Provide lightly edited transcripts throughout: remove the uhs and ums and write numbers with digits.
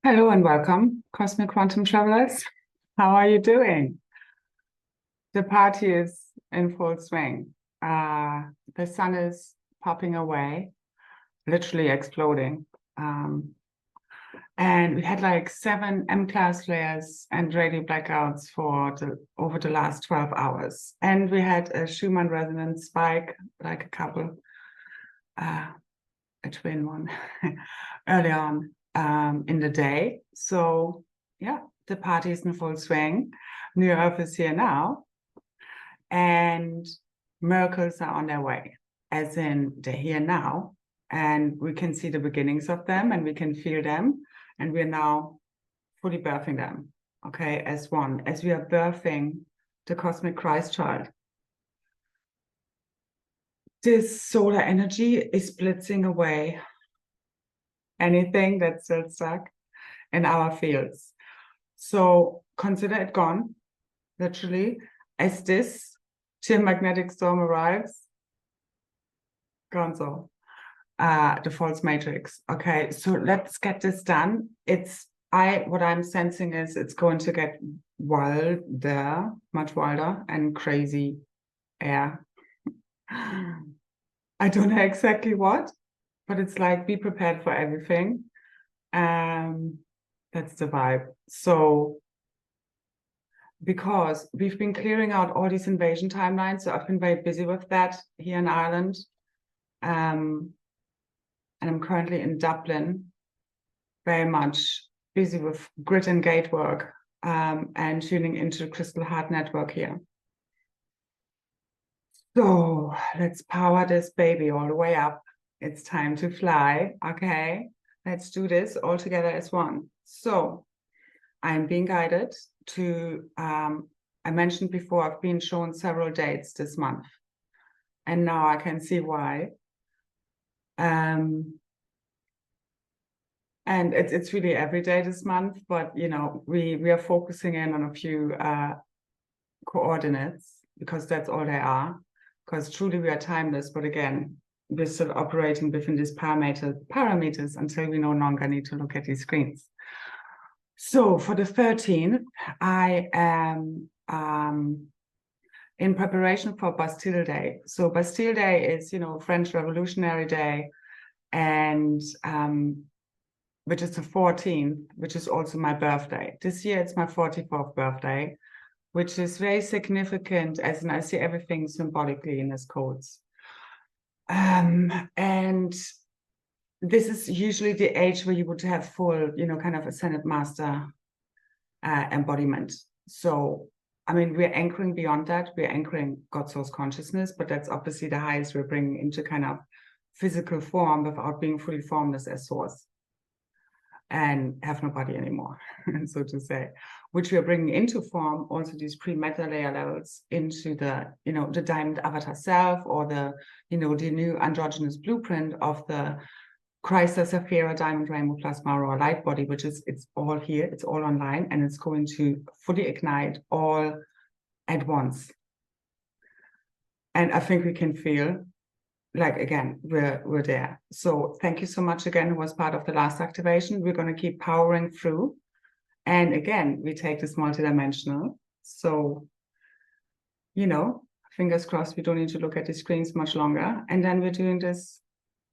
Hello and welcome, Cosmic Quantum Travelers. How are you doing? The party is in full swing. The sun is popping away, literally exploding. And we had like 7 M-class flares and radio blackouts over the last 12 hours. And we had a Schumann resonance spike, like a couple, a twin one, early on in the day. So yeah, the party is in full swing. New Earth is here now, and miracles are on their way, as in they're here now, and we can see the beginnings of them, and we can feel them, and we're now fully birthing them, okay, as one, as we are birthing the cosmic Christ child. This solar energy is blitzing away anything that's still stuck in our fields. So consider it gone, literally, as this geomagnetic storm arrives. Gonzo, the false matrix. Okay, so let's get this done. What I'm sensing is it's going to get wilder, much wilder and crazy air. I don't know exactly what, but it's like be prepared for everything. That's the vibe. So because we've been clearing out all these invasion timelines, so I've been very busy with that here in Ireland. And I'm currently in Dublin, very much busy with grid and gate work, and tuning into the Crystal Heart Network here. So let's power this baby all the way up. It's time to fly. Okay, let's do this all together as one. So I'm being guided to, I mentioned before, I've been shown several dates this month, and now I can see why. And it's really every day this month, but you know, we are focusing in on a few coordinates because that's all they are. Because truly we are timeless, but again, we're still operating within these parameters until we no longer need to look at these screens. So for the 13th, I am in preparation for Bastille Day. So Bastille Day is, you know, French Revolutionary Day, and which is the 14th, which is also my birthday. This year it's my 44th birthday, which is very significant, as in I see everything symbolically in these codes. And this is usually the age where you would have full, you know, kind of ascended master embodiment. So, I mean, we're anchoring beyond that. We're anchoring God source consciousness, but that's obviously the highest we're bringing into kind of physical form without being fully formless as source and have no body anymore, so to say, which we are bringing into form, also these pre-meta layer levels into the, you know, the diamond avatar self, or the, you know, the new androgynous blueprint of the KRYST, Sapphira, Diamond, Rainbow, Plasma, Aurora, Light Body, which is, it's all here, it's all online, and it's going to fully ignite all at once. And I think we can feel like, again, we're there. So thank you so much again, who was part of the last activation. We're going to keep powering through. And again, we take this multidimensional. So, you know, fingers crossed, we don't need to look at the screens much longer. And then we're doing this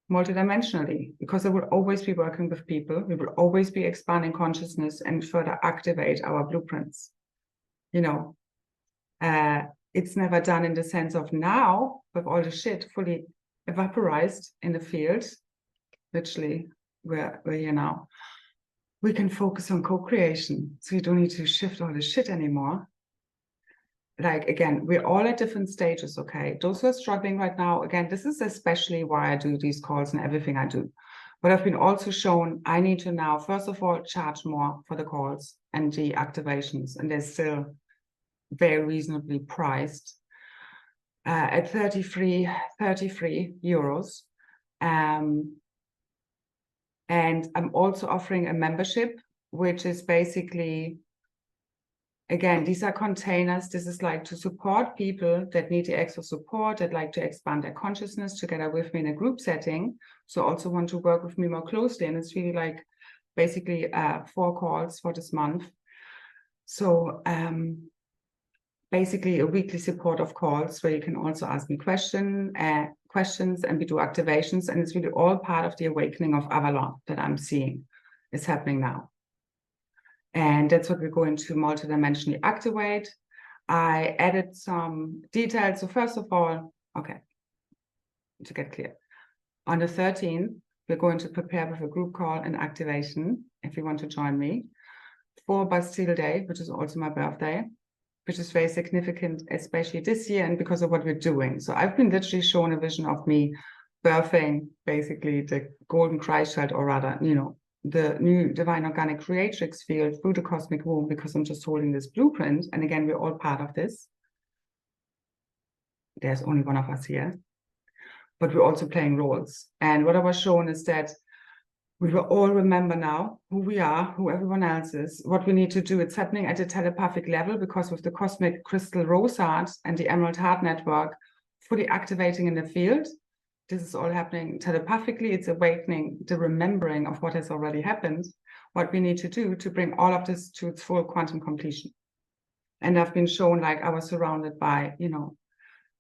multidimensionally, because I will always be working with people. We will always be expanding consciousness and further activate our blueprints. You know, it's never done in the sense of now, with all the shit fully evaporized in the field, literally, we're here now. We can focus on co-creation, so you don't need to shift all the shit anymore. Like, again, we're all at different stages, okay? Those who are struggling right now, again, this is especially why I do these calls and everything I do. But I've been also shown I need to now, first of all, charge more for the calls and the activations, and they're still very reasonably priced. At 33 euros. And I'm also offering a membership, which is basically, again, these are containers. This is like to support people that need the extra support, that like to expand their consciousness together with me in a group setting. So also want to work with me more closely. And it's really like basically 4 calls for this month. So basically a weekly support of calls where you can also ask me questions and we do activations. And it's really all part of the awakening of Avalon that I'm seeing is happening now. And that's what we're going to multidimensionally activate. I added some details. So first of all, okay, to get clear, on the 13th, we're going to prepare with a group call and activation, if you want to join me, for Bastille Day, which is also my birthday, which is very significant, especially this year and because of what we're doing. So I've been literally shown a vision of me birthing basically the golden Christ child, or rather, you know, the new divine organic creatrix field through the cosmic womb, because I'm just holding this blueprint. And again, we're all part of this. There's only one of us here, but we're also playing roles. And what I was shown is that we will all remember now who we are, who everyone else is, what we need to do. It's happening at a telepathic level because with the cosmic crystal rose heart and the emerald heart network fully activating in the field, this is all happening telepathically. It's awakening the remembering of what has already happened, what we need to do to bring all of this to its full quantum completion. And I've been shown, like, I was surrounded by, you know,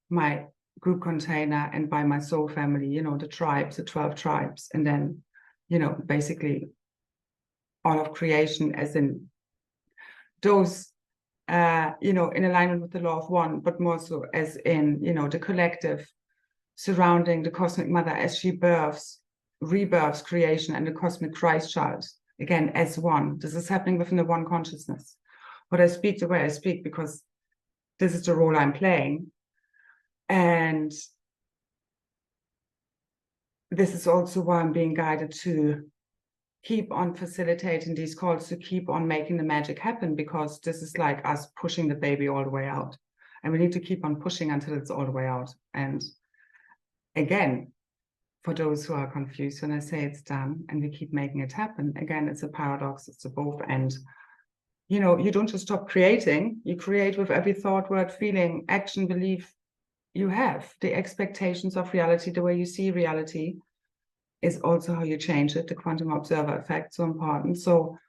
my group container and by my soul family, you know, the tribes, the 12 tribes, and then, you know, basically all of creation, as in those, you know, in alignment with the law of one, but more so as in, you know, the collective surrounding the cosmic mother as she births, rebirths creation and the cosmic Christ child, again, as one. This is happening within the one consciousness. But I speak the way I speak because this is the role I'm playing. And this is also why I'm being guided to keep on facilitating these calls, to keep on making the magic happen, because this is like us pushing the baby all the way out. And we need to keep on pushing until it's all the way out. And again, for those who are confused, when I say it's done and we keep making it happen, again, it's a paradox, it's a both and. You know, you don't just stop creating, you create with every thought, word, feeling, action, belief you have. The expectations of reality, the way you see reality, is also how you change it. The quantum observer effect, so important. So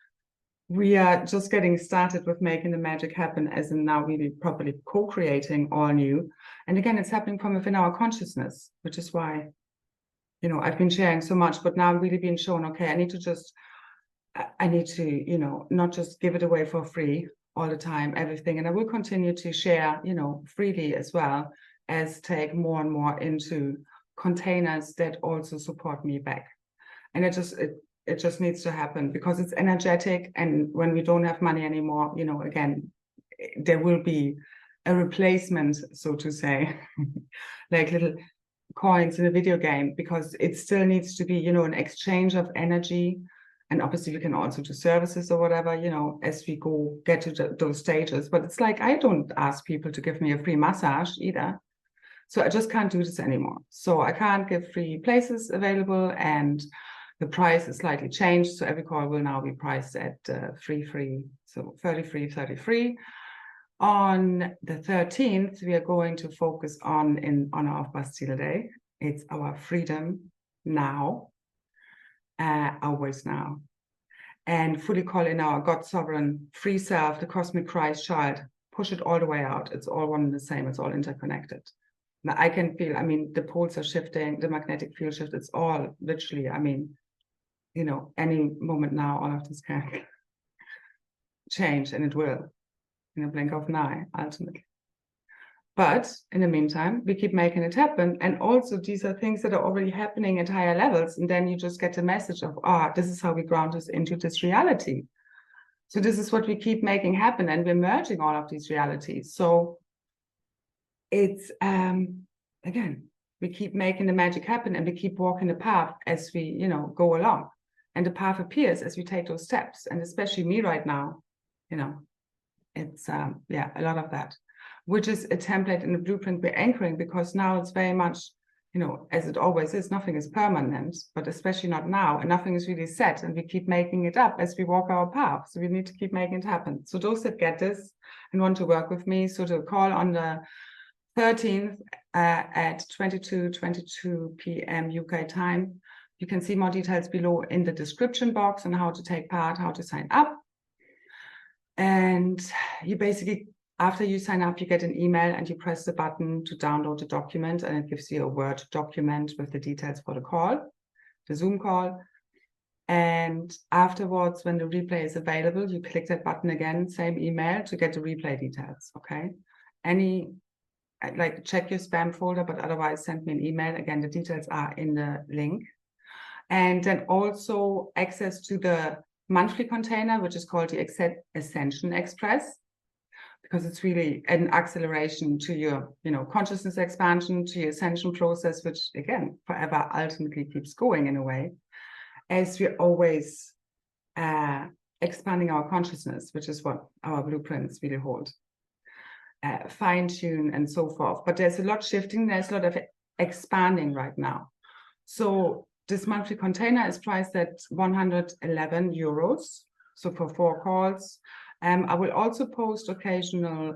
we are just getting started with making the magic happen, as in now really properly co-creating all new. And again, it's happening from within our consciousness, which is why, you know, I've been sharing so much, but now I'm really being shown, okay, I need to, you know, not just give it away for free all the time, everything. And I will continue to share, you know, freely as well, as take more and more into containers that also support me back. And it just needs to happen because it's energetic. And when we don't have money anymore, you know, again, there will be a replacement, so to say, like little coins in a video game, because it still needs to be, you know, an exchange of energy. And obviously we can also do services or whatever, you know, as we get to those stages. But it's like, I don't ask people to give me a free massage either. So I just can't do this anymore. So I can't give free places available, and the price is slightly changed. So every call will now be priced at free. So 30 free. On the 13th, we are going to focus on, in honor of Bastille Day, it's our freedom now. Always now, and fully call in our God sovereign free self, the cosmic Christ child, push it all the way out. It's all one and the same, it's all interconnected. Now I can feel, I mean, the poles are shifting, the magnetic field shift, it's all literally, I mean, you know, any moment now, all of this can change, and it will, in a blink of an eye, ultimately. But in the meantime, we keep making it happen. And also these are things that are already happening at higher levels. And then you just get the message of, this is how we ground this into this reality. So this is what we keep making happen. And we're merging all of these realities. So it's, again, we keep making the magic happen, and we keep walking the path as we, you know, go along. And the path appears as we take those steps. And especially me right now, you know, it's, yeah, a lot of that, which is a template in the blueprint we're anchoring, because now it's very much, you know, as it always is, nothing is permanent, but especially not now, and nothing is really set, and we keep making it up as we walk our path. So we need to keep making it happen. So those that get this and want to work with me, so to call on the 13th at 22 p.m. UK time, You can see more details below in the description box on how to take part, how to sign up. And you basically, after you sign up, you get an email and you press the button to download the document, and it gives you a Word document with the details for the call, the Zoom call. And afterwards, when the replay is available, you click that button again, same email, to get the replay details, okay? Like check your spam folder, but otherwise send me an email. Again, the details are in the link. And then also access to the monthly container, which is called the Ascension Express, because it's really an acceleration to your, consciousness expansion, to your ascension process, which again, forever ultimately keeps going in a way, as we're always expanding our consciousness, which is what our blueprints really hold. Fine tune and so forth. But there's a lot shifting, there's a lot of expanding right now. So this monthly container is priced at 111 euros. So for 4 calls. I will also post occasional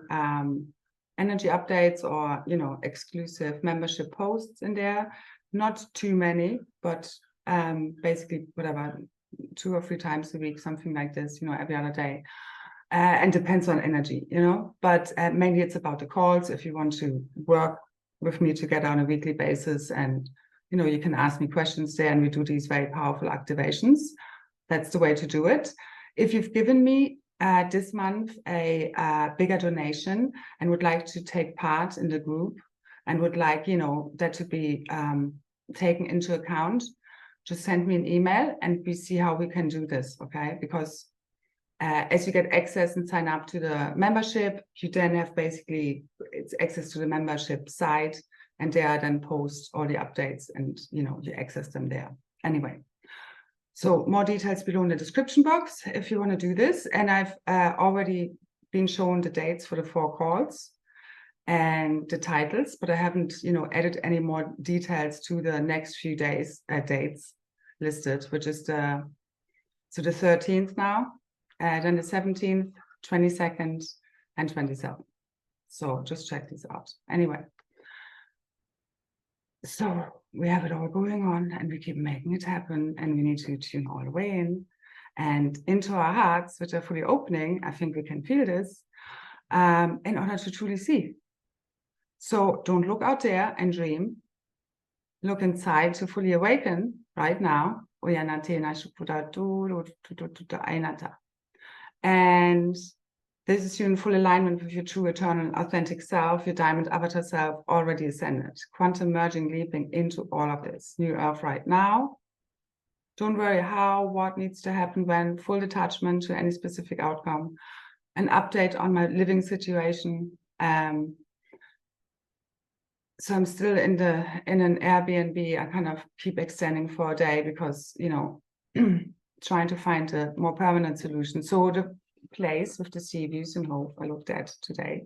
energy updates or, exclusive membership posts in there. Not too many, but basically whatever, 2 or 3 times a week, something like this, every other day. And depends on energy, but mainly it's about the calls. If you want to work with me together on a weekly basis, and you can ask me questions there, and we do these very powerful activations. That's the way to do it. If you've given me this month a bigger donation and would like to take part in the group and would like that to be taken into account, just send me an email and we see how we can do this, okay? Because as you get access and sign up to the membership, you then have basically it's access to the membership site, and there I then post all the updates, and you access them there. Anyway, so more details below in the description box if you want to do this. And I've already been shown the dates for the 4 calls and the titles, but I haven't added any more details to the next few days dates listed, which is the 13th now. Then the 17th, 22nd, and 27th. So just check these out. Anyway, so we have it all going on, and we keep making it happen, and we need to tune all the way in and into our hearts, which are fully opening. I think we can feel this in order to truly see. So don't look out there and dream. Look inside to fully awaken right now. And this is you in full alignment with your true, eternal, authentic self, your diamond avatar self, already ascended. Quantum merging, leaping into all of this. New earth right now. Don't worry how, what needs to happen when. Full detachment to any specific outcome. An update on my living situation. So I'm still in an Airbnb. I kind of keep extending for a day because, trying to find a more permanent solution. So the place with the sea views and Hove I looked at today,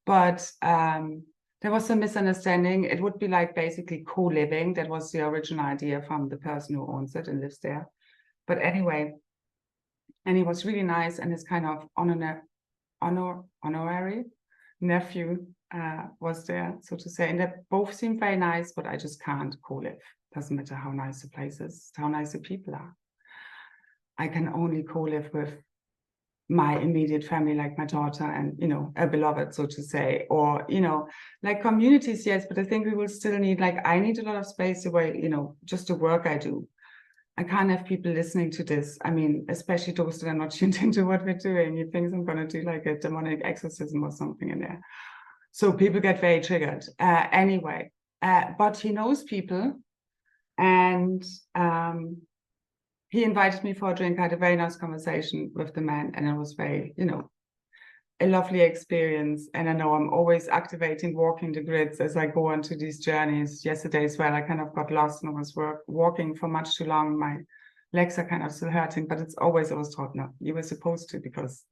but there was some misunderstanding. It would be like basically co-living. That was the original idea from the person who owns it and lives there. But anyway, and he was really nice, and his kind of honorary nephew was there, so to say, and they both seem very nice, but I just can't co-live. Doesn't matter how nice the place is, how nice the people are. I can only co-live with my immediate family, like my daughter and, a beloved, so to say, or, like communities, yes, but I think we will still need, like, I need a lot of space away, just the work I do. I can't have people listening to this. I mean, especially those that are not tuned into what we're doing. You think I'm going to do like a demonic exorcism or something in there. So people get very triggered. Anyway, but he knows people, and he invited me for a drink. I had a very nice conversation with the man, and it was very, a lovely experience. And I know I'm always activating, walking the grids as I go onto these journeys. Yesterday as well, I kind of got lost and was walking for much too long. My legs are kind of still hurting, but it's always, I was taught, no, you were supposed to, because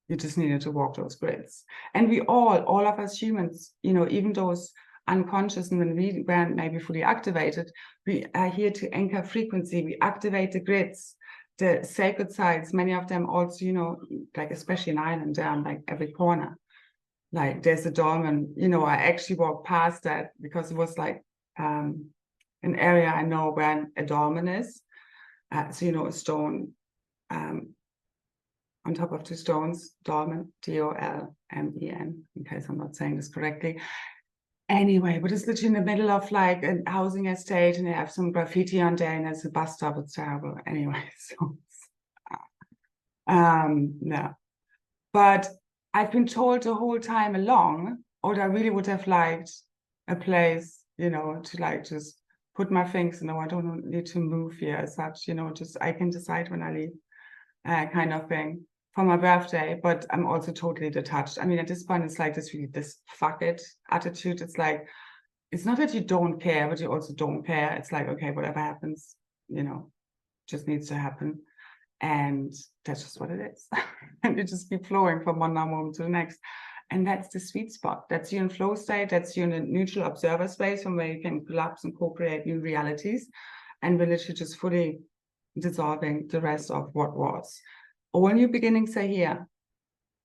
you just needed to walk those grids. And we all of us humans, even those unconscious, and when we weren't maybe fully activated, we are here to anchor frequency. We activate the grids, the sacred sites. Many of them also, like especially in Ireland, they're on like every corner. Like there's a dolmen, I actually walked past that because it was like an area I know where a dolmen is. So, you know, a stone on top of two stones, dolmen, D-O-L-M-E-N, in case I'm not saying this correctly. Anyway, but it's literally in the middle of like a housing estate, and they have some graffiti on there, and there's a bus stop. It's terrible. Anyway, so no. But I've been told the whole time along, or I really would have liked a place, you know, to like just put my things, I don't need to move here as such, you know, just I can decide when I leave, kind of thing, for my birthday. But I'm also totally detached. I mean, at this point, it's like this really this fuck it attitude. It's like, it's not that you don't care, but you also don't care. It's like, okay, whatever happens, you know, just needs to happen. And that's just what it is. And you just keep flowing from one now moment to the next. And that's the sweet spot. That's you in flow state. That's you in a neutral observer space from where you can collapse and co-create new realities. And we're literally just fully dissolving the rest of what was. All new beginnings are here.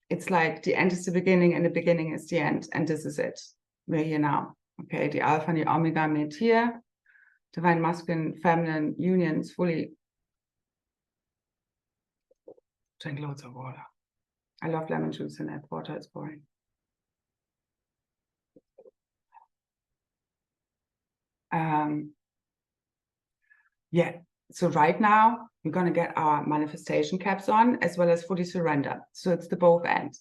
It's like the end is the beginning and the beginning is the end. And this is it. We're here now. Okay, the alpha and the omega meet here. Divine masculine, feminine unions fully. Drink loads of water. I love lemon juice in that. Water is boring. Yeah, so right now we're going to get our manifestation caps on as well as fully surrender. So it's the both ends.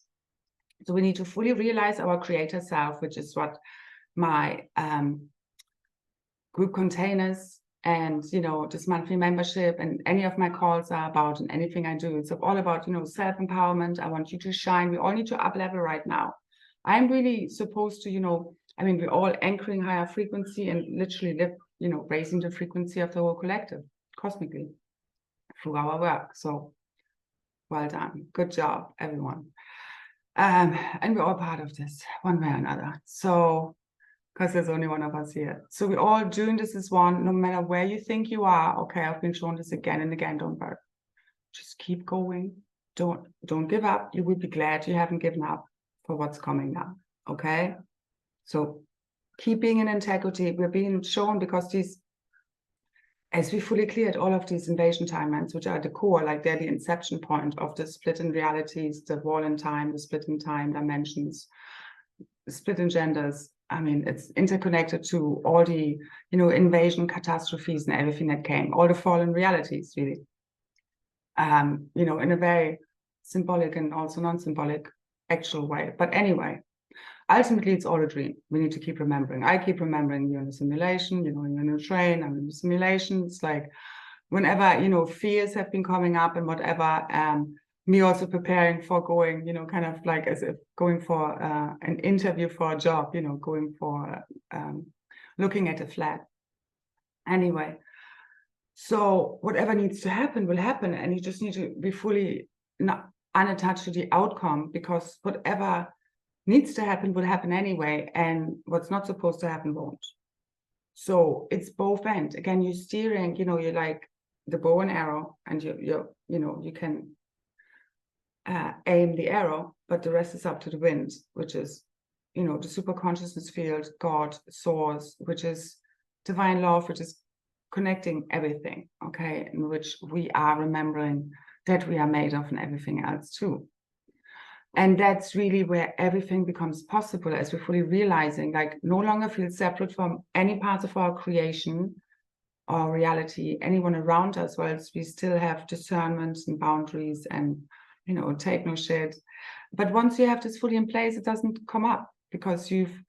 So we need to fully realize our creator self, which is what my group containers and, you know, this monthly membership and any of my calls are about, and anything I do. It's all about, you know, self-empowerment. I want you to shine. We all need to up level right now. I'm really supposed to, you know, I mean, we're all anchoring higher frequency and literally live, you know, raising the frequency of the whole collective cosmically through our work. So well done. Good job, everyone. And we're all part of this one way or another. So, because there's only one of us here. So we're all doing this as one, no matter where you think you are. Okay, I've been shown this again and again. Don't worry. Just keep going. Don't give up. You will be glad you haven't given up for what's coming now. Okay? So keep being in integrity. We're being shown because these, as we fully cleared all of these invasion timelines, which are the core, like they're the inception point of the split in realities, the wall in time, the split in time dimensions, the split in genders. I mean, it's interconnected to all the, you know, invasion catastrophes and everything that came, all the fallen realities, really. You know, in a very symbolic and also non-symbolic actual way. But anyway, ultimately, it's all a dream. We need to keep remembering. I keep remembering you're in a simulation, you know, you're in a train, I'm in a simulation. It's like whenever, you know, fears have been coming up and whatever, me also preparing for going, you know, kind of like as if going for an interview for a job, you know, going for looking at a flat. Anyway, so whatever needs to happen will happen, and you just need to be fully not unattached to the outcome, because whatever needs to happen will happen anyway, and what's not supposed to happen won't. So it's both ends. Again, you're steering, you know, you're like the bow and arrow, and you know, you can aim the arrow, but the rest is up to the wind, which is, you know, the super consciousness field, God, source, which is divine love, which is connecting everything, okay, in which we are remembering that we are made of and everything else too. And that's really where everything becomes possible, as we're fully realizing, like, no longer feel separate from any part of our creation or reality, anyone around us, whilst we still have discernment and boundaries and, you know, take no shit. But once you have this fully in place, it doesn't come up because you've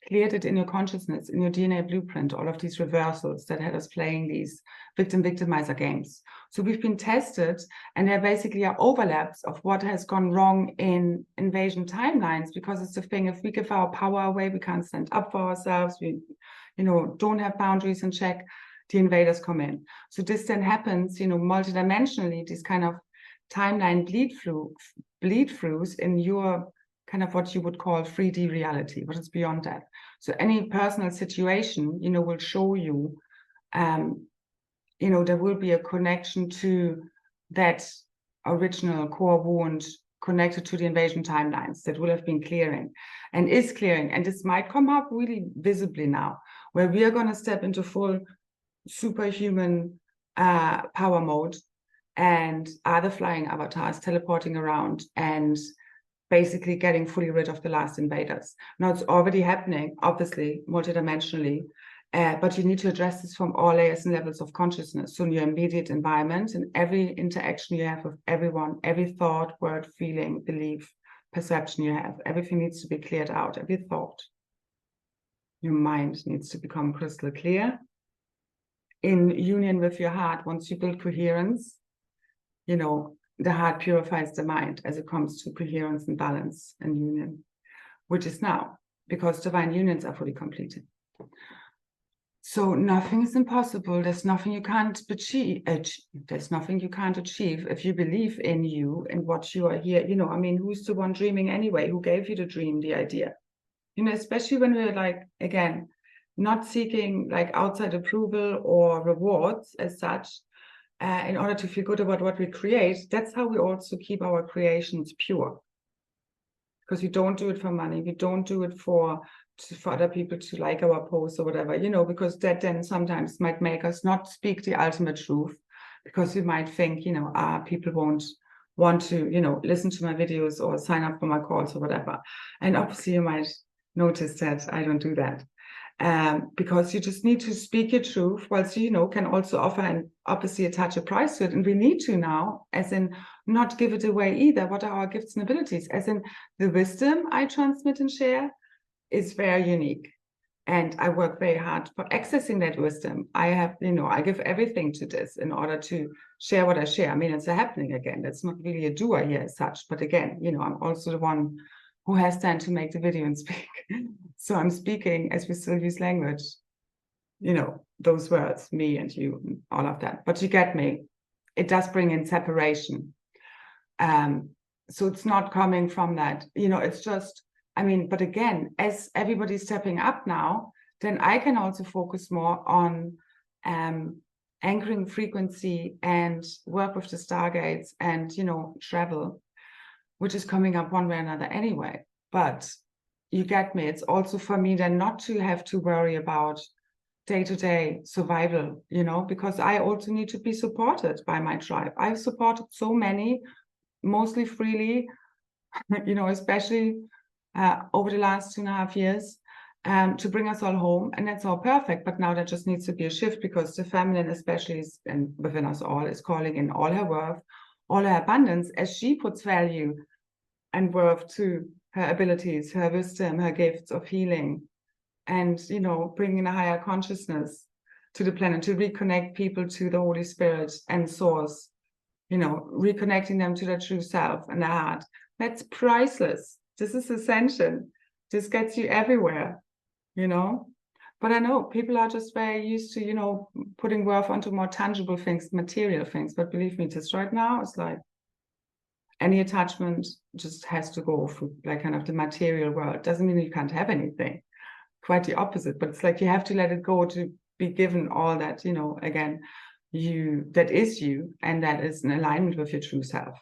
cleared it in your consciousness, in your DNA blueprint, all of these reversals that had us playing these victim-victimizer games. So we've been tested, and there basically are overlaps of what has gone wrong in invasion timelines, because it's the thing, if we give our power away, we can't stand up for ourselves, we, you know, don't have boundaries in check, the invaders come in. So this then happens, you know, multidimensionally, these kind of timeline bleed-throughs in your kind of what you would call 3D reality, but it's beyond that. So any personal situation, you know, will show you, you know, there will be a connection to that original core wound connected to the invasion timelines that will have been clearing and is clearing. And this might come up really visibly now, where we are going to step into full superhuman power mode, and are the flying avatars teleporting around and basically getting fully rid of the last invaders. Now it's already happening, obviously, multidimensionally, but you need to address this from all layers and levels of consciousness. So in your immediate environment and every interaction you have with everyone, every thought, word, feeling, belief, perception you have, everything needs to be cleared out, every thought. Your mind needs to become crystal clear. In union with your heart, once you build coherence, you know, the heart purifies the mind as it comes to coherence and balance and union, which is now, because divine unions are fully completed. So nothing is impossible. There's nothing you can't achieve. There's nothing you can't achieve if you believe in you and what you are here. You know, I mean, who's the one dreaming anyway? Who gave you the dream, the idea? You know, especially when we're like, again, not seeking like outside approval or rewards as such, in order to feel good about what we create. That's how we also keep our creations pure. Because we don't do it for money. We don't do it for other people to like our posts or whatever, you know, because that then sometimes might make us not speak the ultimate truth, because we might think, you know, people won't want to, you know, listen to my videos or sign up for my calls or whatever. And obviously you might notice that I don't do that. Because you just need to speak your truth, whilst you know can also offer and obviously attach a price to it. And we need to now, as in not give it away either. What are our gifts and abilities? As in the wisdom I transmit and share is very unique. And I work very hard for accessing that wisdom. I have, you know, I give everything to this in order to share what I share. I mean, it's a happening again. That's not really a doer here as such. But again, you know, I'm also the one who has time to make the video and speak. So I'm speaking, as we still use language, you know, those words, me and you, and all of that. But you get me. It does bring in separation. So it's not coming from that, you know, it's just, I mean, but again, as everybody's stepping up now, then I can also focus more on anchoring frequency and work with the stargates and, you know, travel, which is coming up one way or another anyway. But you get me. It's also for me then not to have to worry about day-to-day survival, you know, because I also need to be supported by my tribe. I've supported so many, mostly freely, you know, especially over the last 2.5 years, to bring us all home. And that's all perfect. But now there just needs to be a shift, because the feminine, especially, and within us all, is calling in all her worth, all her abundance, as she puts value and worth to her abilities, her wisdom, her gifts of healing, and, you know, bringing a higher consciousness to the planet, to reconnect people to the Holy Spirit and source, you know, reconnecting them to their true self and their heart. That's priceless. This is ascension. This gets you everywhere, you know. But I know people are just very used to, you know, putting worth onto more tangible things, material things. But believe me, just right now, it's like any attachment just has to go through like kind of the material world. Doesn't mean you can't have anything. Quite the opposite. But it's like you have to let it go to be given all that, you know, again, that is you, and that is in alignment with your true self.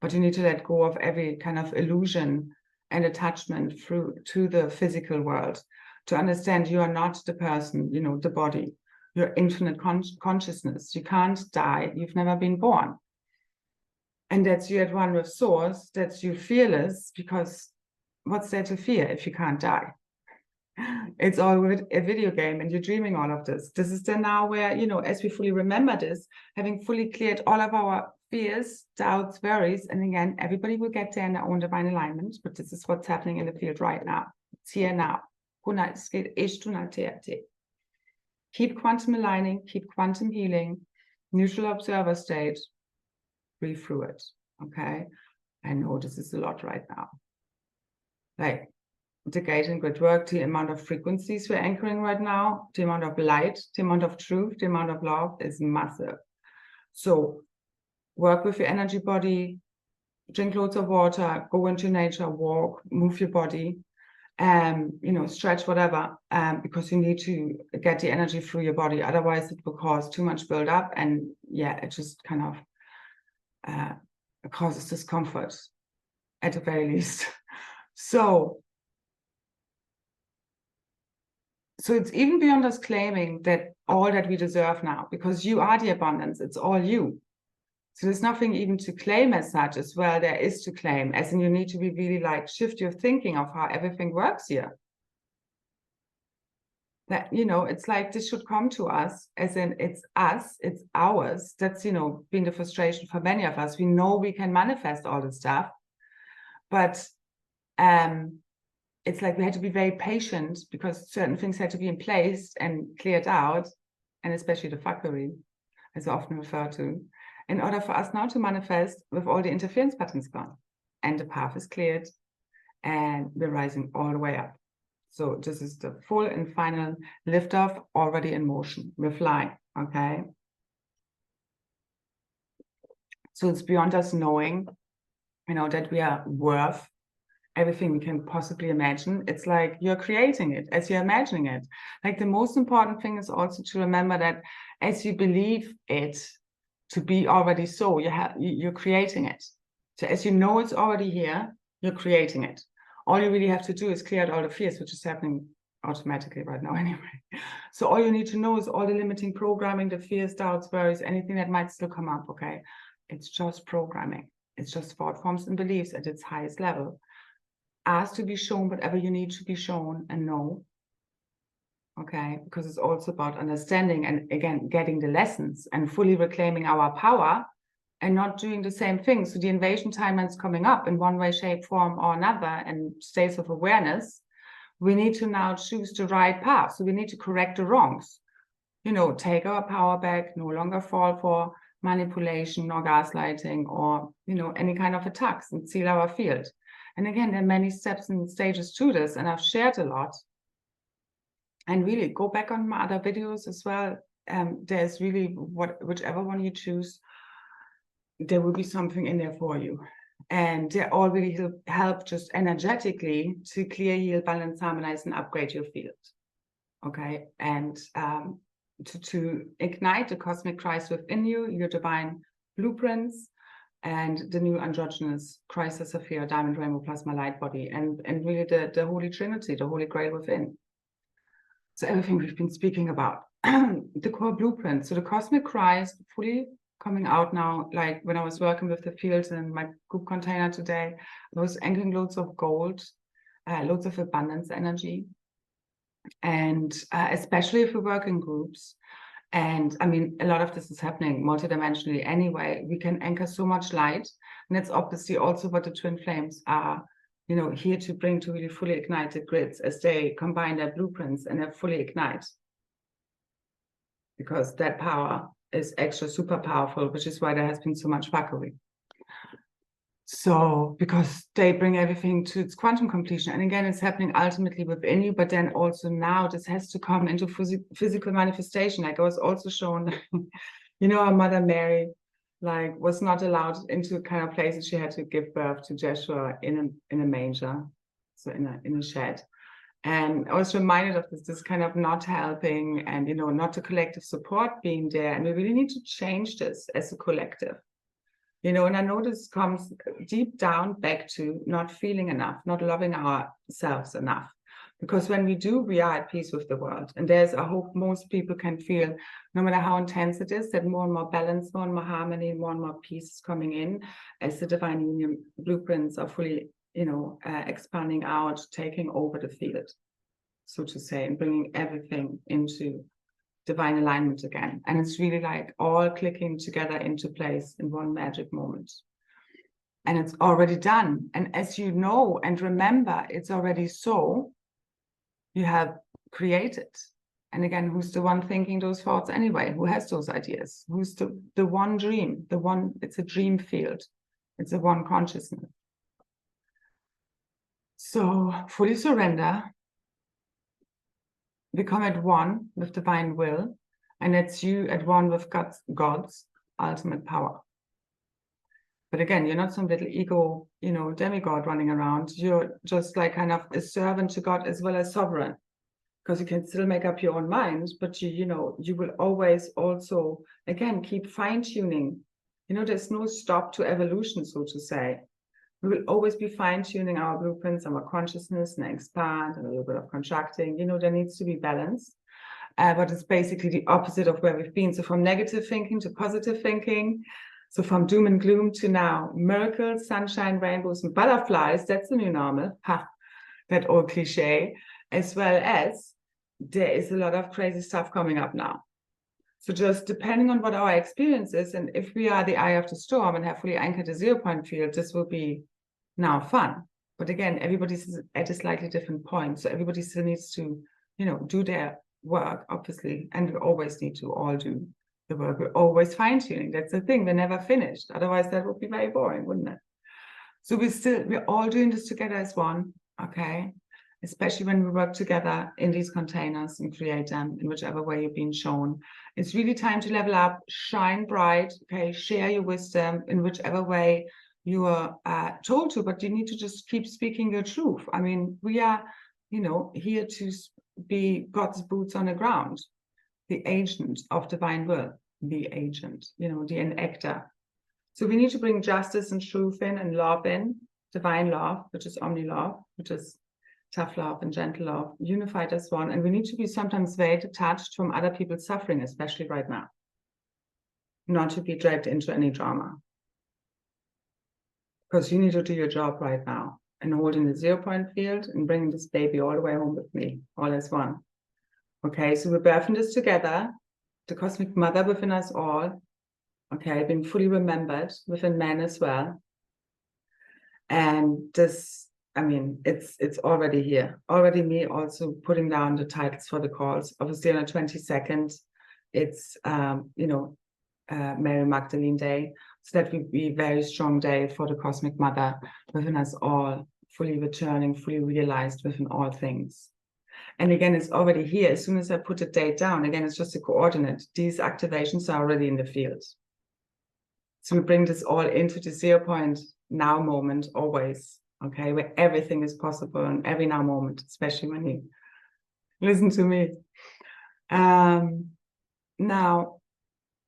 But you need to let go of every kind of illusion and attachment through to the physical world to understand you are not the person, you know, the body. You're infinite consciousness. You can't die. You've never been born. And that's you at one with source. That's you fearless, because what's there to fear if you can't die? It's all a video game, and you're dreaming all of this. This is then now where, you know, as we fully remember this, having fully cleared all of our fears, doubts, worries, and again, everybody will get there in their own divine alignment, but this is what's happening in the field right now. It's here now. Keep quantum aligning, keep quantum healing, neutral observer state, breathe through it, okay? I know this is a lot right now. Like, the gate and grid work, the amount of frequencies we're anchoring right now, the amount of light, the amount of truth, the amount of love is massive. So work with your energy body, drink loads of water, go into nature, walk, move your body, you know, stretch, whatever, because you need to get the energy through your body. Otherwise it will cause too much buildup, and yeah, it just kind of causes discomfort at the very least. So So it's even beyond us claiming that all that we deserve now, because you are the abundance, it's all you. So there's nothing even to claim as such as well. There is to claim, as in you need to be really like shift your thinking of how everything works here. That, you know, it's like this should come to us, as in it's us, it's ours. That's, you know, been the frustration for many of us. We know we can manifest all this stuff, but it's like we had to be very patient because certain things had to be in place and cleared out, and especially the fuckery, as I often refer to, in order for us now to manifest with all the interference patterns gone. And the path is cleared, and we're rising all the way up. So this is the full and final liftoff already in motion. We're flying, okay? So it's beyond us knowing, you know, that we are worth everything we can possibly imagine. It's like you're creating it as you're imagining it. Like the most important thing is also to remember that as you believe it to be already so, you're creating it. So as you know it's already here, you're creating it. All you really have to do is clear out all the fears, which is happening automatically right now anyway. So all you need to know is all the limiting programming, the fears, doubts, worries, anything that might still come up, okay? It's just programming. It's just thought forms and beliefs at its highest level. Ask to be shown whatever you need to be shown and know, okay? Because it's also about understanding and, again, getting the lessons and fully reclaiming our power and not doing the same thing. So the invasion timelines coming up in one way, shape, form or another, and states of awareness, we need to now choose the right path. So we need to correct the wrongs, you know, take our power back, no longer fall for manipulation or gaslighting or, you know, any kind of attacks, and seal our field. And again, there are many steps and stages to this, and I've shared a lot. And really go back on my other videos as well. There's really whichever one you choose, there will be something in there for you. And they all really help just energetically to clear, heal, balance, harmonize, and upgrade your field. Okay. And to ignite the cosmic KRYST within you, your divine blueprints, and the new androgynous KRYST Sapphire, Diamond, Rainbow, Plasma, Light body, and really the Holy Trinity, the Holy Grail within. So everything we've been speaking about, the core blueprint. So the cosmic KRYST fully coming out now. Like when I was working with the fields in my group container today, I was anchoring loads of gold, loads of abundance energy. And especially if we work in groups, and I mean, a lot of this is happening multidimensionally anyway, we can anchor so much light. And that's obviously also what the twin flames are, you know, here to bring to really fully ignited grids as they combine their blueprints and they fully ignite. Because that power is extra super powerful, which is why there has been so much fuckery. So, because they bring everything to its quantum completion. And again, it's happening ultimately within you, but then also now this has to come into physical manifestation. Like I was also shown, you know, our Mother Mary, like was not allowed into kind of places. She had to give birth to Joshua in a manger, so in a shed. And I was reminded of this kind of not helping and, you know, not the collective support being there. And we really need to change this as a collective. You know, and I know this comes deep down back to not feeling enough, not loving ourselves enough. Because when we do, we are at peace with the world. And there's, I hope most people can feel, no matter how intense it is, that more and more balance, more and more harmony, more and more peace is coming in as the divine union blueprints are fully, you know, expanding out, taking over the field, so to say, and bringing everything into divine alignment again. And it's really like all clicking together into place in one magic moment. And it's already done. And as you know and remember, it's already so, you have created. And again, who's the one thinking those thoughts anyway? Who has those ideas? Who's the one dream? The one, it's a dream field. It's a one consciousness. So fully surrender. Become at one with divine will, and it's you at one with God's ultimate power. But again, you're not some little ego, you know, demigod running around. You're just like kind of a servant to God as well as sovereign, because you can still make up your own mind, but you know, you will always also, again, keep fine-tuning. You know, there's no stop to evolution, so to say. We will always be fine-tuning our blueprints, our consciousness, and expand, and a little bit of contracting. There needs to be balance. But it's basically the opposite of where we've been. So from negative thinking to positive thinking. So from doom and gloom to now miracles, sunshine, rainbows, and butterflies. That's the new normal. Ha, that old cliche. As well as there is a lot of crazy stuff coming up now. So just depending on what our experience is, and if we are the eye of the storm and have fully anchored a 0 point field, this will be now fun. But again, everybody's at a slightly different point. So everybody still needs to, do their work, obviously. And we always need to all do the work. We're always fine-tuning. That's the thing. We're never finished. Otherwise, that would be very boring, wouldn't it? So we're all doing this together as one, okay? Especially when we work together in these containers and create them in whichever way you've been shown. It's really time to level up, shine bright, okay? Share your wisdom in whichever way you are told to, but you need to just keep speaking your truth. I mean, we are, here to be God's boots on the ground, the agent of divine will, the agent, the enactor. So we need to bring justice and truth in and love in, divine love, which is omni-love, which is tough love and gentle love, unified as one. And we need to be sometimes very detached from other people's suffering, especially right now. Not to be dragged into any drama. Because you need to do your job right now and holding the 0 point field and bringing this baby all the way home with me, all as one. Okay, so we're birthing this together, the cosmic mother within us all, okay, being fully remembered within men as well. And this, I mean, it's already here. Already me also putting down the titles for the calls. Obviously on the 22nd, it's, Mary Magdalene Day. So that will be a very strong day for the cosmic mother within us all, fully returning, fully realized within all things. And again, it's already here. As soon as I put the date down, again, it's just a coordinate. These activations are already in the field. So we bring this all into the 0 point now moment always, okay, where everything is possible and every now moment, especially when you listen to me. Now,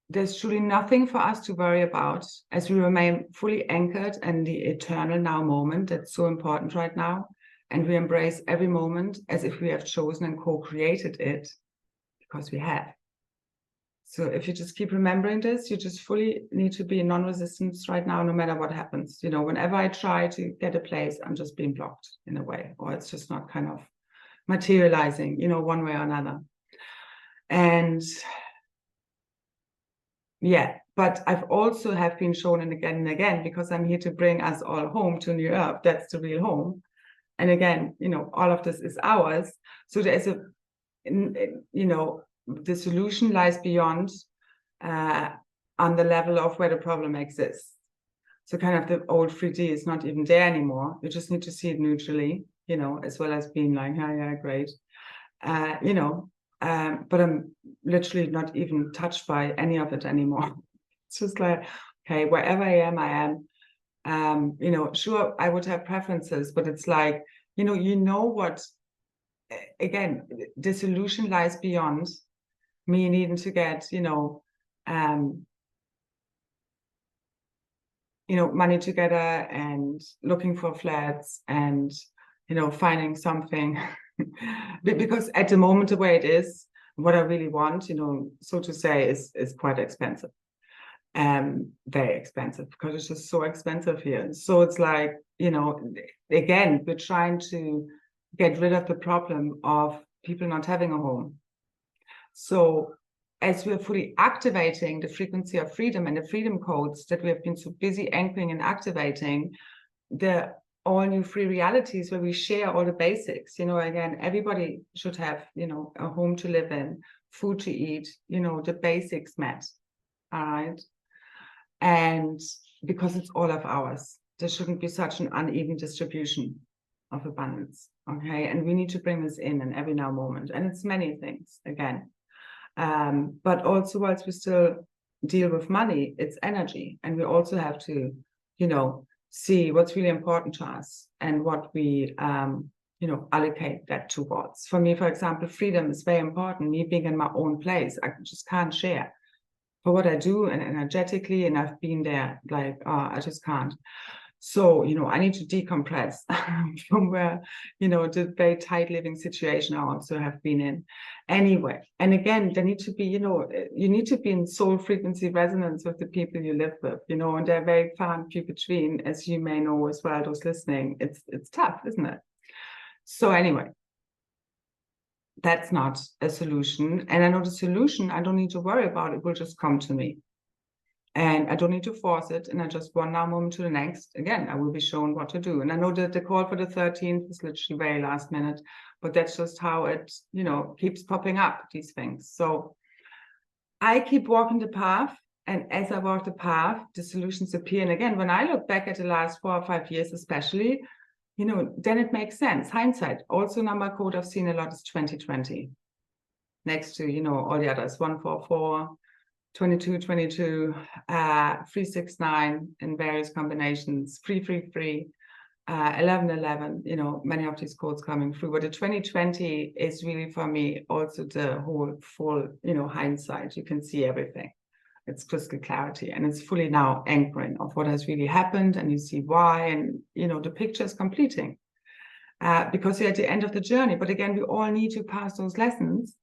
there's truly nothing for us to worry about as we remain fully anchored in the eternal now moment. That's so important right now. And we embrace every moment as if we have chosen and co-created it, because we have. So if you just keep remembering this, you just fully need to be in non-resistance right now, no matter what happens. Whenever I try to get a place, I'm just being blocked in a way, or it's just not kind of materializing, one way or another. And yeah, but I've also have been shown and again, because I'm here to bring us all home to New Earth. That's the real home. And again, all of this is ours. So there's the solution lies beyond on the level of where the problem exists. So kind of the old 3D is not even there anymore. You just need to see it neutrally, as well as being like, yeah, great. But I'm literally not even touched by any of it anymore. It's just like, okay, wherever I am, sure, I would have preferences, but it's like, what, again, the solution lies beyond me needing to get, money together and looking for flats and, finding something. Because at the moment, the way it is, what I really want, so to say, is quite expensive. Very expensive, because it's just so expensive here. So it's like, again, we're trying to get rid of the problem of people not having a home. So as we're fully activating the frequency of freedom and the freedom codes that we have been so busy anchoring and activating, the all new free realities where we share all the basics, again, everybody should have, a home to live in, food to eat, the basics met. All right. And because it's all of ours, there shouldn't be such an uneven distribution of abundance. Okay. And we need to bring this in every now moment. And it's many things again. But also, whilst we still deal with money, it's energy. And we also have to, see what's really important to us and what we, allocate that towards. For me, for example, freedom is very important. Me being in my own place, I just can't share for what I do and energetically. And I've been there, like, I just can't. So, you know, I need to decompress from where, you know, the very tight living situation I also have been in. Anyway, and again, there need to be, you know, you need to be in soul frequency resonance with the people you live with, you know, and they're very far and few between, as you may know as well, those listening. It's tough, isn't it? So anyway, that's not a solution. And I know the solution, I don't need to worry about it, it will just come to me. And I don't need to force it. And I just one now moment to the next. Again, I will be shown what to do. And I know that the call for the 13th is literally very last minute, but that's just how it, you know, keeps popping up, these things. So I keep walking the path. And as I walk the path, the solutions appear. And again, when I look back at the last 4 or 5 years, especially, you know, then it makes sense. Hindsight. Also, number code I've seen a lot is 2020. Next to, you know, all the others, 144. 2222, 369 in various combinations, 333, 1111, you know, many of these codes coming through. But the 2020 is really for me also the whole full, you know, hindsight. You can see everything. It's crystal clarity, and it's fully now anchoring of what has really happened, and you see why, and you know, the picture is completing because you're at the end of the journey. But again, we all need to pass those lessons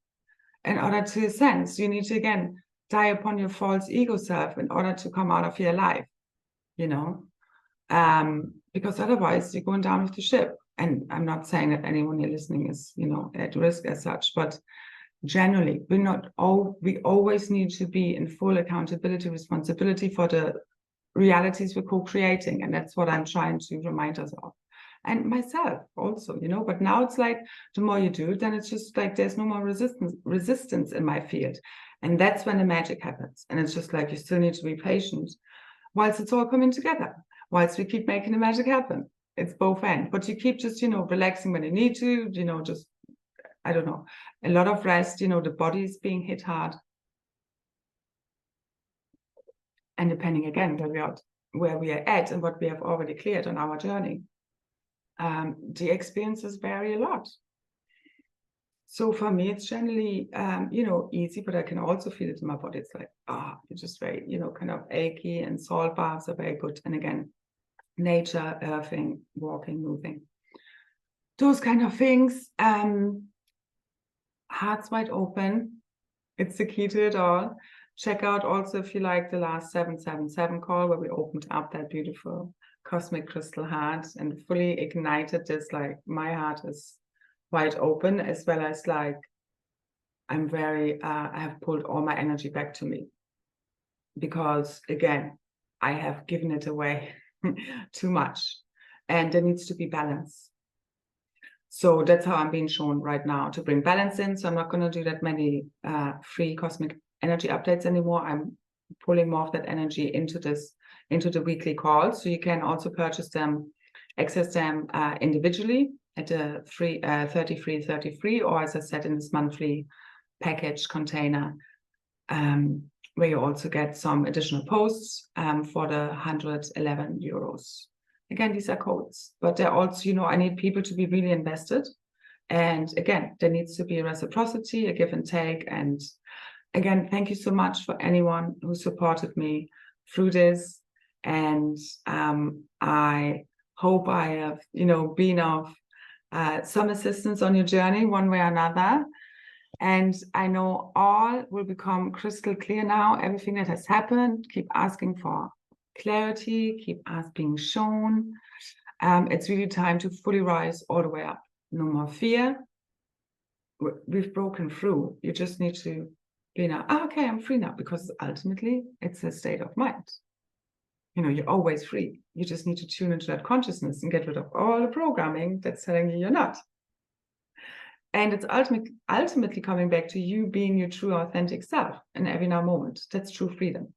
in order to ascend. So you need to again die upon your false ego self in order to come out of your life, you know, because otherwise you're going down with the ship. And I'm not saying that anyone you're listening is, you know, at risk as such, but generally we always need to be in full accountability, responsibility for the realities we're co-creating. And that's what I'm trying to remind us of. And myself also, you know, but now it's like the more you do, then it's just like there's no more resistance in my field. And that's when the magic happens. And it's just like you still need to be patient whilst it's all coming together, whilst we keep making the magic happen. It's both ends. But you keep just, you know, relaxing when you need to, you know, just, I don't know, a lot of rest, you know, the body is being hit hard. And depending again where we are at and what we have already cleared on our journey, the experiences vary a lot. So for me, it's generally, you know, easy, but I can also feel it in my body. It's like, it's just very, you know, kind of achy, and salt baths are very good. And again, nature, earthing, walking, moving, those kind of things. Hearts wide open. It's the key to it all. Check out also if you like the last 777 call where we opened up that beautiful cosmic crystal heart and fully ignited this, like my heart is wide open, as well as like I'm very I have pulled all my energy back to me, because again I have given it away too much, and there needs to be balance. So that's how I'm being shown right now, to bring balance in. So I'm not going to do that many free cosmic energy updates anymore. I'm pulling more of that energy into the weekly calls. So you can also purchase them, access them individually at the free 3333, or as I said, in this monthly package container, where you also get some additional posts for the 111 euros. Again, these are codes, but they're also, you know, I need people to be really invested. And again, there needs to be a reciprocity, a give and take. And again, thank you so much for anyone who supported me through this. And I hope I have, you know, been of some assistance on your journey one way or another. And I know all will become crystal clear now. Everything that has happened, keep asking for clarity, keep being shown. It's really time to fully rise all the way up. No more fear. We've broken through. You just need to be now, okay, I'm free now, because ultimately it's a state of mind. You know, you're always free. You just need to tune into that consciousness and get rid of all the programming that's telling you you're not. And it's ultimately coming back to you being your true, authentic self in every now moment. That's true freedom.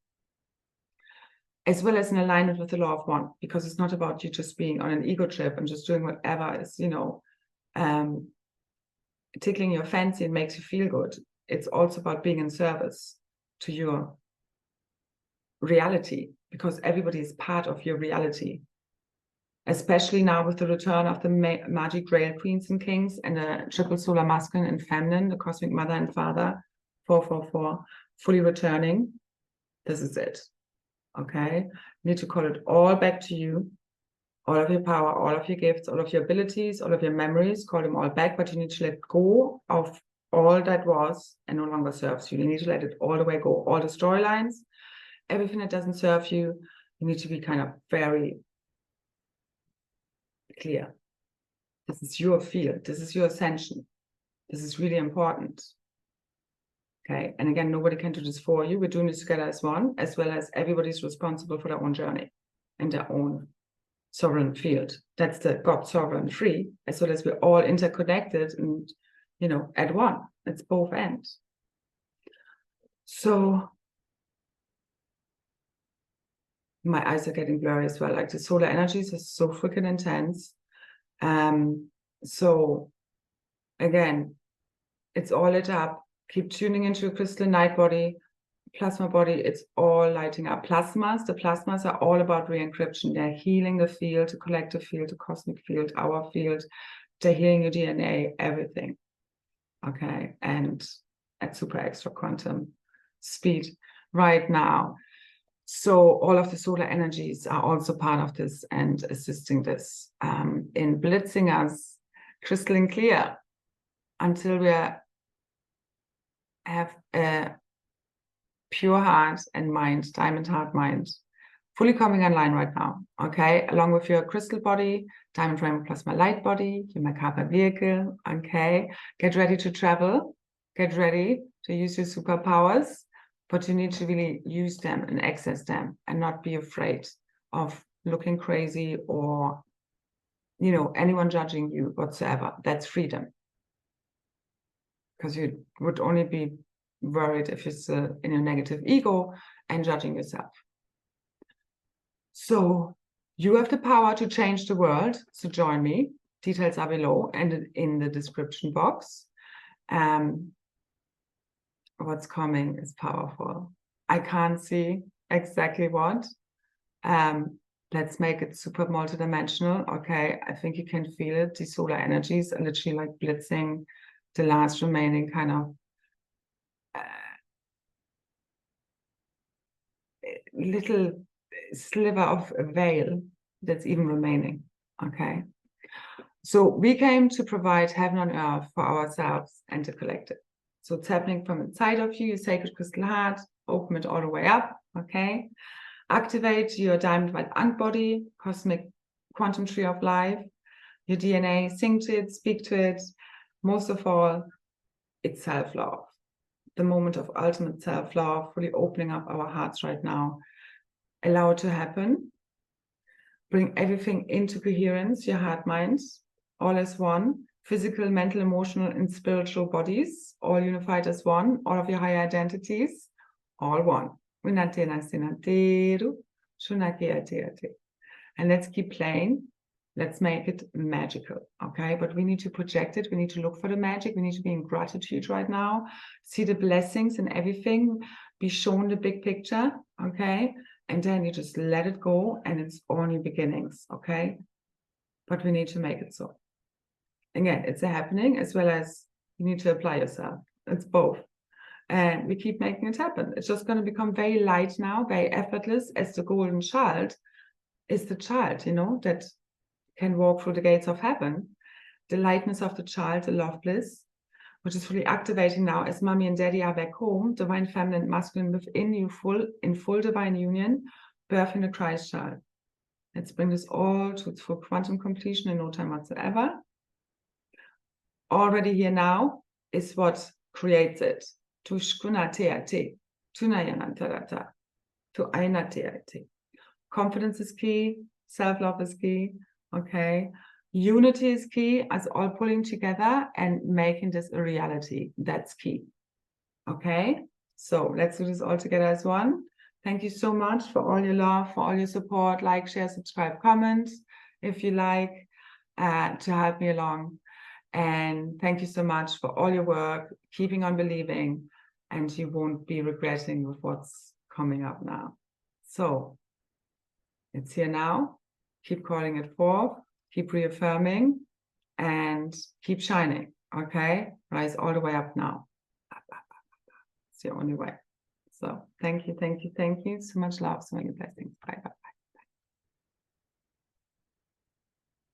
As well as in alignment with the law of one, because it's not about you just being on an ego trip and just doing whatever is, you know, tickling your fancy and makes you feel good. It's also about being in service to your reality, because everybody is part of your reality. Especially now with the return of the magic grail queens and kings and the triple solar masculine and feminine, the cosmic mother and father, 444, fully returning. This is it. Okay, you need to call it all back to you all of your power, all of your gifts, all of your abilities, all of your memories, call them all back, but you need to let go of all that was and no longer serves you. You need to let it all the way go. All the storylines, everything that doesn't serve you, you need to be kind of very clear. This is your field. This is your ascension. This is really important. Okay. And again, nobody can do this for you. We're doing this together as one, as well as everybody's responsible for their own journey and their own sovereign field. That's the God sovereign free, as well as we're all interconnected and, you know, at one. It's both ends. So my eyes are getting blurry as well. Like the solar energies are so freaking intense. So again, it's all lit up. Keep tuning into your crystalline light body, plasma body. It's all lighting up. Plasmas, the plasmas are all about re-encryption. They're healing the field, the collective field, the cosmic field, our field. They're healing your DNA, everything. Okay, and at super extra quantum speed right now. So all of the solar energies are also part of this and assisting this in blitzing us crystalline clear until we have a pure heart and mind, diamond heart mind, fully coming online right now, okay? Along with your crystal body, diamond rainbow plasma light body, your Merkaba vehicle, okay? Get ready to travel, get ready to use your superpowers, but you need to really use them and access them and not be afraid of looking crazy or, you know, anyone judging you whatsoever. That's freedom. Because you would only be worried if it's in your negative ego and judging yourself. So you have the power to change the world. So join me. Details are below and in the description box. What's coming is powerful. I can't see exactly what. Let's make it super multidimensional. Okay, I think you can feel it. The solar energies are literally like blitzing the last remaining kind of little sliver of a veil that's even remaining. Okay, so we came to provide heaven on earth for ourselves and the collective. So it's happening from inside of you, your sacred crystal heart. Open it all the way up. Okay, activate your diamond white ant body, cosmic quantum tree of life, your DNA. Sing to it, speak to it. Most of all, it's self-love. The moment of ultimate self-love, fully opening up our hearts right now. Allow it to happen. Bring everything into coherence, your heart, mind, all as one. Physical, mental, emotional, and spiritual bodies, all unified as one. All of your higher identities, all one. And let's keep playing. Let's make it magical, okay? But we need to project it. We need to look for the magic. We need to be in gratitude right now. See the blessings and everything. Be shown the big picture, okay? And then you just let it go and it's all new beginnings, okay? But we need to make it so. Again, it's a happening as well as you need to apply yourself. It's both. And we keep making it happen. It's just going to become very light now, very effortless, as the golden child is the child, you know, that can walk through the gates of heaven. The lightness of the child, the love bliss, which is fully activating now as mommy and daddy are back home, divine feminine, masculine within you, in full divine union, birthing the KRYST child. Let's bring this all to its full quantum completion in no time whatsoever. Already here now is what creates it. To shkunateate, to nayanantarata, to ainateate. Confidence is key, self-love is key, okay? Unity is key, as all pulling together and making this a reality. That's key, okay? So let's do this all together as one. Thank you so much for all your love, for all your support. Like, share, subscribe, comment if you like, to help me along. And thank you so much for all your work, keeping on believing, and you won't be regretting with what's coming up now. So it's here now. Keep calling it forth, keep reaffirming, and keep shining, okay? Rise all the way up now. It's your only way. So thank you, thank you, thank you. So much love, so many blessings. Bye-bye.